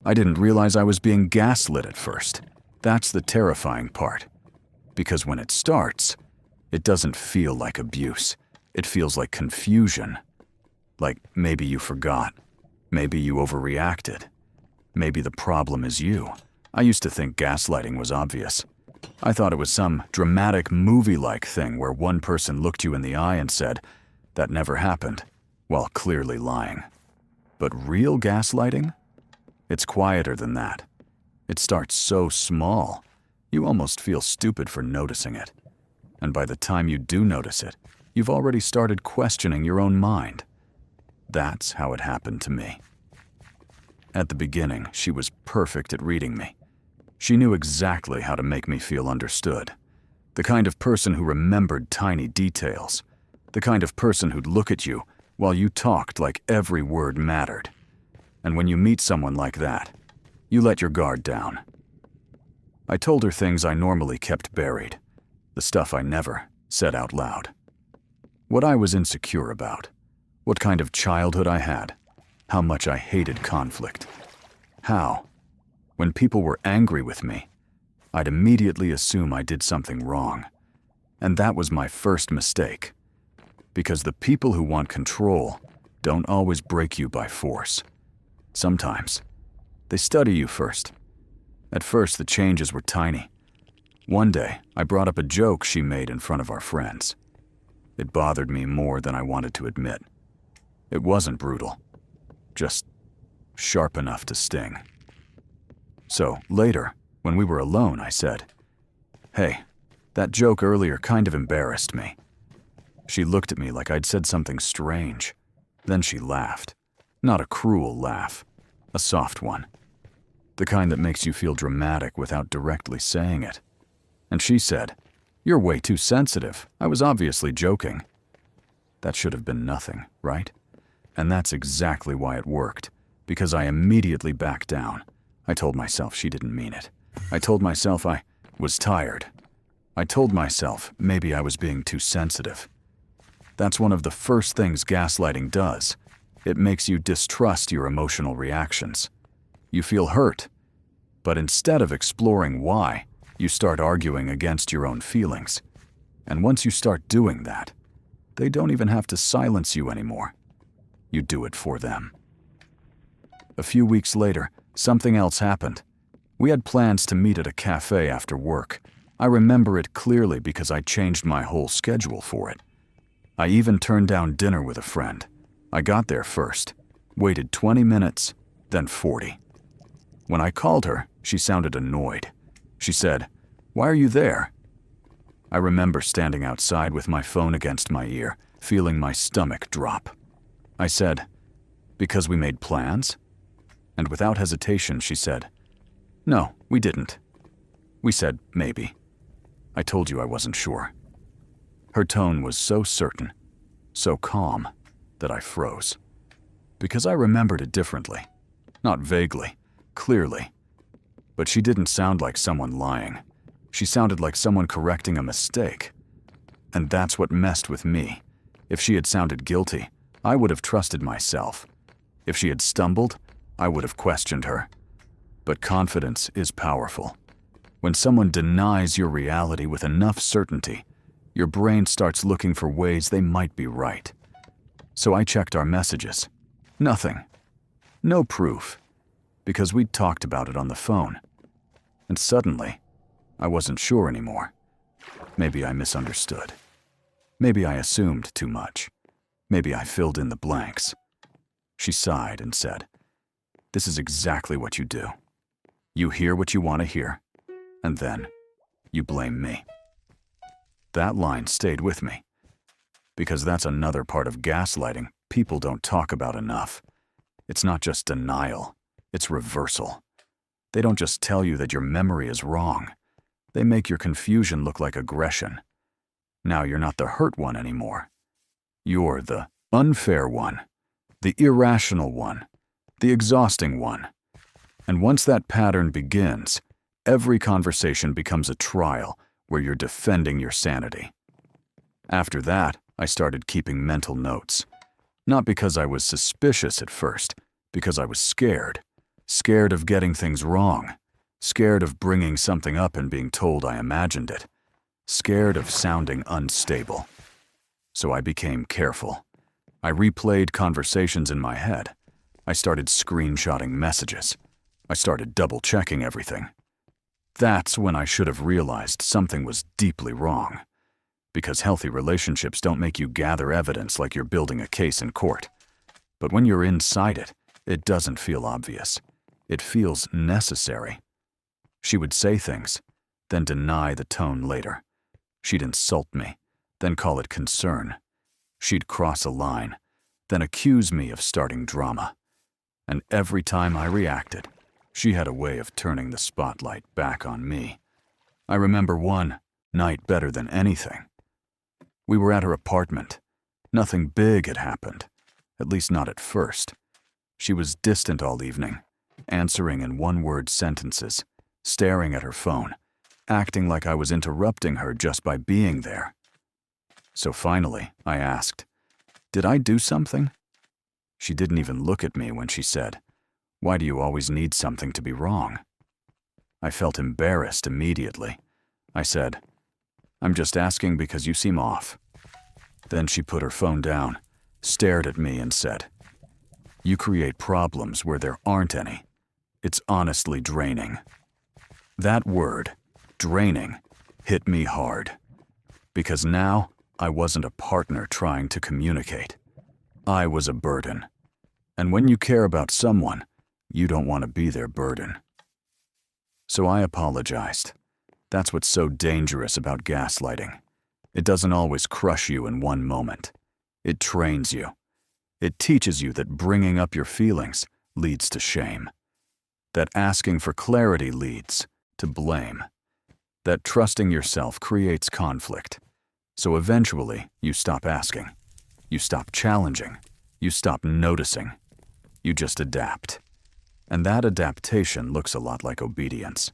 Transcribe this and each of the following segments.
I didn't realize I was being gaslit at first. That's the terrifying part. Because when it starts, it doesn't feel like abuse. It feels like confusion. Like maybe you forgot. Maybe you overreacted. Maybe the problem is you. I used to think gaslighting was obvious. I thought it was some dramatic movie-like thing where one person looked you in the eye and said, "That never happened," while clearly lying. But real gaslighting? It's quieter than that. It starts so small, you almost feel stupid for noticing it. And by the time you do notice it, you've already started questioning your own mind. That's how it happened to me. At the beginning, she was perfect at reading me. She knew exactly how to make me feel understood. The kind of person who remembered tiny details. The kind of person who'd look at you while you talked like every word mattered. And when you meet someone like that, you let your guard down. I told her things I normally kept buried, the stuff I never said out loud. What I was insecure about, what kind of childhood I had, how much I hated conflict. How, when people were angry with me, I'd immediately assume I did something wrong. And that was my first mistake. Because the people who want control don't always break you by force. Sometimes, they study you first. At first, the changes were tiny. One day, I brought up a joke she made in front of our friends. It bothered me more than I wanted to admit. It wasn't brutal, just sharp enough to sting. So, later, when we were alone, I said, "Hey, that joke earlier kind of embarrassed me." She looked at me like I'd said something strange. Then she laughed. Not a cruel laugh, a soft one. The kind that makes you feel dramatic without directly saying it. And she said, "You're way too sensitive. I was obviously joking." That should have been nothing, right? And that's exactly why it worked, because I immediately backed down. I told myself she didn't mean it. I told myself I was tired. I told myself maybe I was being too sensitive. That's one of the first things gaslighting does. It makes you distrust your emotional reactions. You feel hurt, but instead of exploring why, you start arguing against your own feelings. And once you start doing that, they don't even have to silence you anymore. You do it for them. A few weeks later, something else happened. We had plans to meet at a cafe after work. I remember it clearly because I changed my whole schedule for it. I even turned down dinner with a friend. I got there first, waited 20 minutes, then 40. When I called her, she sounded annoyed. She said, "Why are you there?" I remember standing outside with my phone against my ear, feeling my stomach drop. I said, "Because we made plans?" And without hesitation, she said, "No, we didn't. We said maybe. I told you I wasn't sure." Her tone was so certain, so calm, that I froze. Because I remembered it differently. Not vaguely, clearly. But she didn't sound like someone lying. She sounded like someone correcting a mistake. And that's what messed with me. If she had sounded guilty, I would have trusted myself. If she had stumbled, I would have questioned her. But confidence is powerful. When someone denies your reality with enough certainty, your brain starts looking for ways they might be right. So I checked our messages. Nothing. No proof. Because we'd talked about it on the phone. And suddenly, I wasn't sure anymore. Maybe I misunderstood. Maybe I assumed too much. Maybe I filled in the blanks. She sighed and said, "This is exactly what you do. You hear what you want to hear, and then you blame me." That line stayed with me, because that's another part of gaslighting people don't talk about enough. It's not just denial, it's reversal. They don't just tell you that your memory is wrong. They make your confusion look like aggression. Now you're not the hurt one anymore. You're the unfair one, the irrational one, the exhausting one. And once that pattern begins, every conversation becomes a trial where you're defending your sanity. After that, I started keeping mental notes. Not because I was suspicious at first, because I was scared. Scared of getting things wrong. Scared of bringing something up and being told I imagined it. Scared of sounding unstable. So I became careful. I replayed conversations in my head. I started screenshotting messages. I started double-checking everything. That's when I should have realized something was deeply wrong. Because healthy relationships don't make you gather evidence like you're building a case in court. But when you're inside it, it doesn't feel obvious. It feels necessary. She would say things, then deny the tone later. She'd insult me, then call it concern. She'd cross a line, then accuse me of starting drama. And every time I reacted, she had a way of turning the spotlight back on me. I remember one night better than anything. We were at her apartment. Nothing big had happened, at least not at first. She was distant all evening, answering in one-word sentences, staring at her phone, acting like I was interrupting her just by being there. So finally, I asked, "Did I do something?" She didn't even look at me when she said, "Why do you always need something to be wrong?" I felt embarrassed immediately. I said, "I'm just asking because you seem off." Then she put her phone down, stared at me and said, "You create problems where there aren't any. It's honestly draining." That word, draining, hit me hard. Because now I wasn't a partner trying to communicate. I was a burden. And when you care about someone, you don't want to be their burden. So I apologized. That's what's so dangerous about gaslighting. It doesn't always crush you in one moment. It trains you. It teaches you that bringing up your feelings leads to shame. That asking for clarity leads to blame. That trusting yourself creates conflict. So eventually, you stop asking. You stop challenging. You stop noticing. You just adapt. And that adaptation looks a lot like obedience.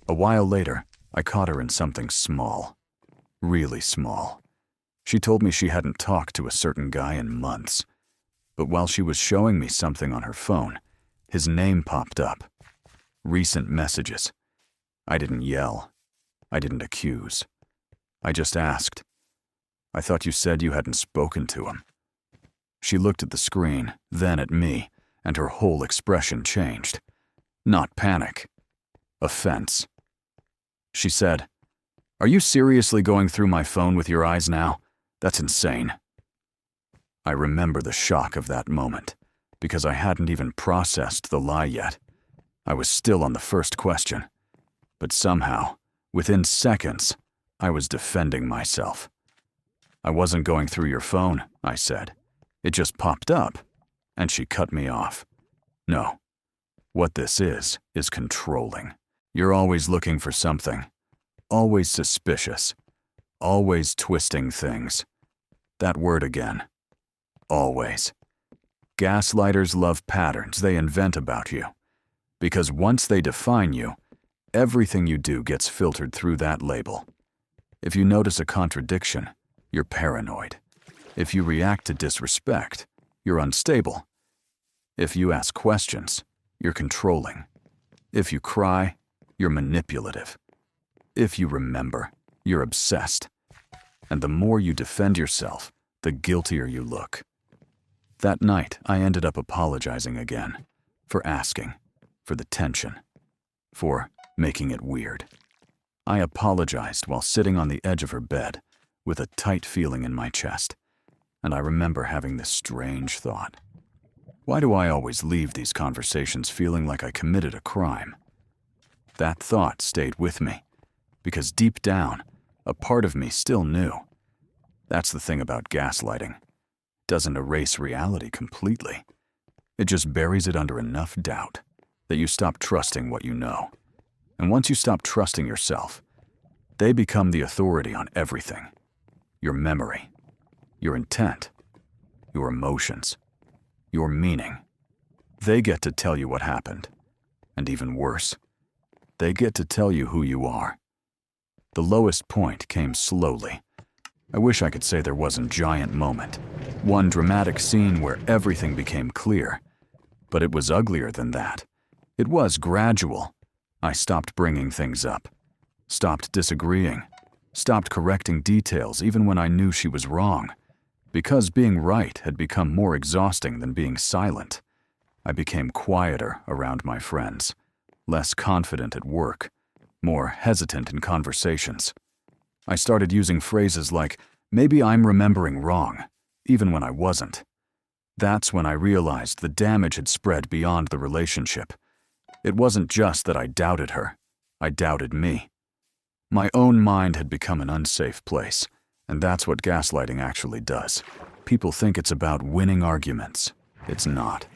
A while later, I caught her in something small. Really small. She told me she hadn't talked to a certain guy in months. But while she was showing me something on her phone, his name popped up. Recent messages. I didn't yell. I didn't accuse. I just asked, "I thought you said you hadn't spoken to him." She looked at the screen, then at me, and her whole expression changed. Not panic. Offense. She said, "Are you seriously going through my phone with your eyes now? That's insane." I remember the shock of that moment, because I hadn't even processed the lie yet. I was still on the first question. But somehow, within seconds, I was defending myself. "I wasn't going through your phone," I said. "It just popped up." And she cut me off. "No. What this is controlling. You're always looking for something. Always suspicious. Always twisting things." That word again. Always. Gaslighters love patterns they invent about you. Because once they define you, everything you do gets filtered through that label. If you notice a contradiction, you're paranoid. If you react to disrespect, you're unstable. If you ask questions, you're controlling. If you cry, you're manipulative. If you remember, you're obsessed. And the more you defend yourself, the guiltier you look. That night, I ended up apologizing again, for asking, for the tension, for making it weird. I apologized while sitting on the edge of her bed, with a tight feeling in my chest, and I remember having this strange thought. Why do I always leave these conversations feeling like I committed a crime? That thought stayed with me, because deep down, a part of me still knew. That's the thing about gaslighting. It doesn't erase reality completely. It just buries it under enough doubt that you stop trusting what you know. And once you stop trusting yourself, they become the authority on everything. Your memory, your intent, your emotions, your meaning. They get to tell you what happened. And even worse, they get to tell you who you are. The lowest point came slowly. I wish I could say there wasn't a giant moment, one dramatic scene where everything became clear. But it was uglier than that, It was gradual. I stopped bringing things up, stopped disagreeing, stopped correcting details even when I knew she was wrong. Because being right had become more exhausting than being silent, I became quieter around my friends, less confident at work, more hesitant in conversations. I started using phrases like, "Maybe I'm remembering wrong," even when I wasn't. That's when I realized the damage had spread beyond the relationship. It wasn't just that I doubted her, I doubted me. My own mind had become an unsafe place, and that's what gaslighting actually does. People think it's about winning arguments. It's not.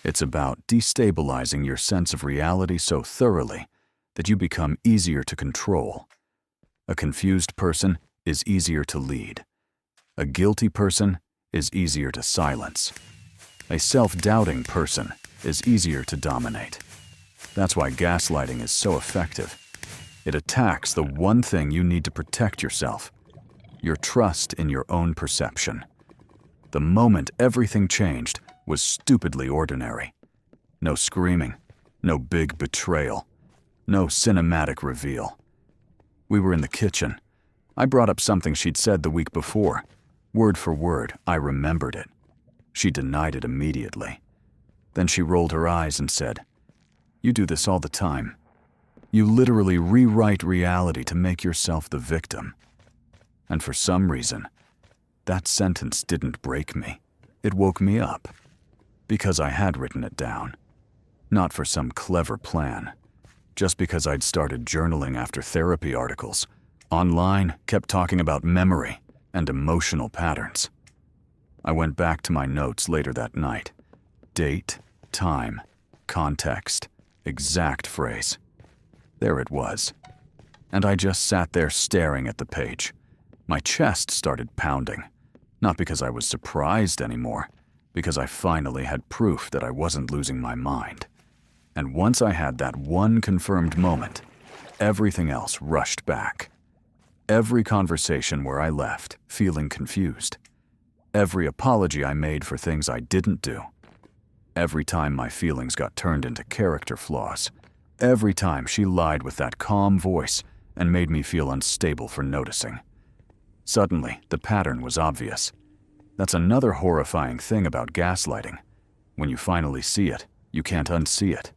It's about destabilizing your sense of reality so thoroughly that you become easier to control. A confused person is easier to lead. A guilty person is easier to silence. A self-doubting person is easier to dominate. That's why gaslighting is so effective. It attacks the one thing you need to protect yourself: your trust in your own perception. The moment everything changed was stupidly ordinary. No screaming, no big betrayal, no cinematic reveal. We were in the kitchen. I brought up something she'd said the week before. Word for word, I remembered it. She denied it immediately. Then she rolled her eyes and said, "You do this all the time. You literally rewrite reality to make yourself the victim." And for some reason, that sentence didn't break me. It woke me up. Because I had written it down. Not for some clever plan. Just because I'd started journaling after therapy articles. Online, kept talking about memory and emotional patterns. I went back to my notes later that night. Date, time, context, exact phrase. There it was. And I just sat there staring at the page. My chest started pounding. Not because I was surprised anymore, because I finally had proof that I wasn't losing my mind. And once I had that one confirmed moment, everything else rushed back. Every conversation where I left feeling confused. Every apology I made for things I didn't do. Every time my feelings got turned into character flaws. Every time she lied with that calm voice and made me feel unstable for noticing. Suddenly, the pattern was obvious. That's another horrifying thing about gaslighting. When you finally see it, you can't unsee it.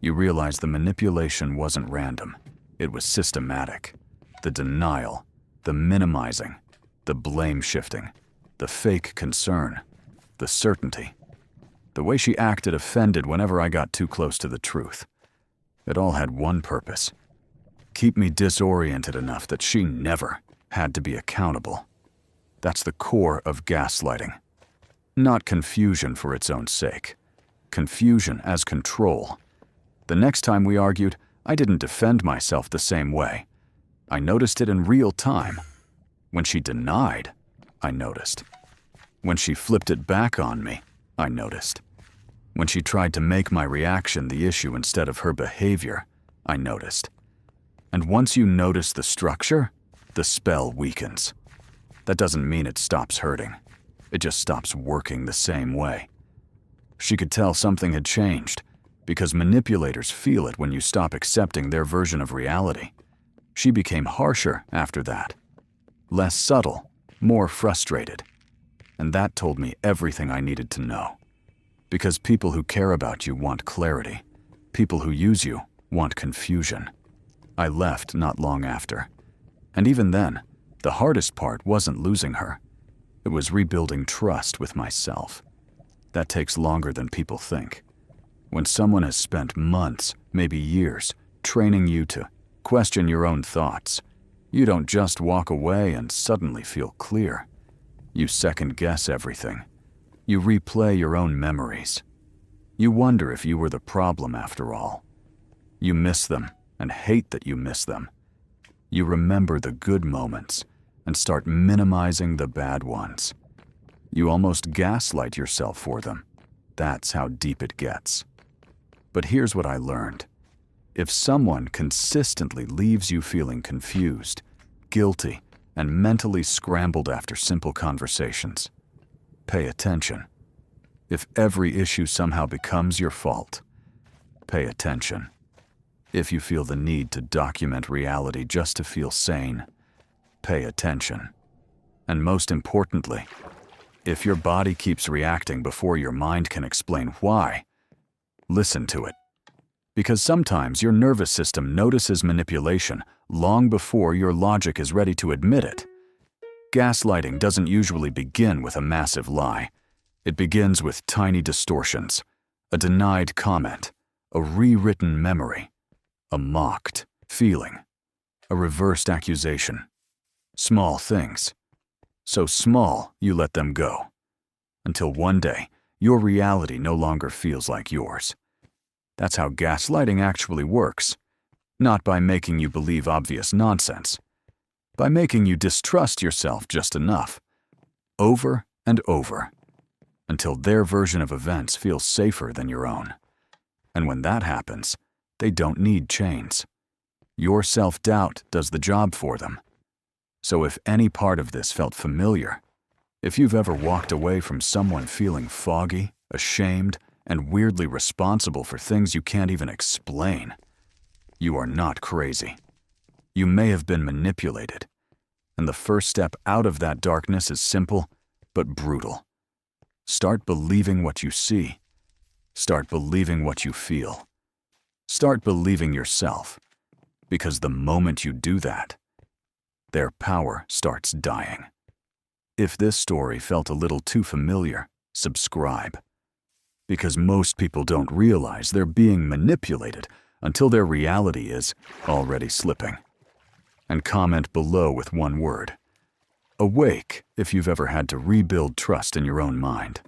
You realize the manipulation wasn't random. It was systematic. The denial, the minimizing, the blame shifting, the fake concern, the certainty. The way she acted offended whenever I got too close to the truth. It all had one purpose: keep me disoriented enough that she never had to be accountable. That's the core of gaslighting. Not confusion for its own sake. Confusion as control. The next time we argued, I didn't defend myself the same way. I noticed it in real time. When she denied, I noticed. When she flipped it back on me, I noticed. When she tried to make my reaction the issue instead of her behavior, I noticed. And once you notice the structure, the spell weakens. That doesn't mean it stops hurting. It just stops working the same way. She could tell something had changed, because manipulators feel it when you stop accepting their version of reality. She became harsher after that. Less subtle, more frustrated. And that told me everything I needed to know. Because people who care about you want clarity. People who use you want confusion. I left not long after. And even then, the hardest part wasn't losing her. It was rebuilding trust with myself. That takes longer than people think. When someone has spent months, maybe years, training you to question your own thoughts, you don't just walk away and suddenly feel clear. You second-guess everything. You replay your own memories. You wonder if you were the problem after all. You miss them and hate that you miss them. You remember the good moments and start minimizing the bad ones. You almost gaslight yourself for them. That's how deep it gets. But here's what I learned. If someone consistently leaves you feeling confused, guilty, and mentally scrambled after simple conversations, pay attention. If every issue somehow becomes your fault, pay attention. If you feel the need to document reality just to feel sane, pay attention. And most importantly, if your body keeps reacting before your mind can explain why, listen to it. Because sometimes your nervous system notices manipulation long before your logic is ready to admit it. Gaslighting doesn't usually begin with a massive lie. It begins with tiny distortions, a denied comment, a rewritten memory, a mocked feeling, a reversed accusation. Small things. So small you let them go. Until one day, your reality no longer feels like yours. That's how gaslighting actually works. Not by making you believe obvious nonsense. By making you distrust yourself just enough. Over and over. Until their version of events feels safer than your own. And when that happens, they don't need chains. Your self-doubt does the job for them. So if any part of this felt familiar, if you've ever walked away from someone feeling foggy, ashamed, and weirdly responsible for things you can't even explain, you are not crazy. You may have been manipulated. And the first step out of that darkness is simple, but brutal. Start believing what you see. Start believing what you feel. Start believing yourself. Because the moment you do that, their power starts dying. If this story felt a little too familiar, subscribe. Because most people don't realize they're being manipulated until their reality is already slipping. And comment below with one word. Awake if you've ever had to rebuild trust in your own mind.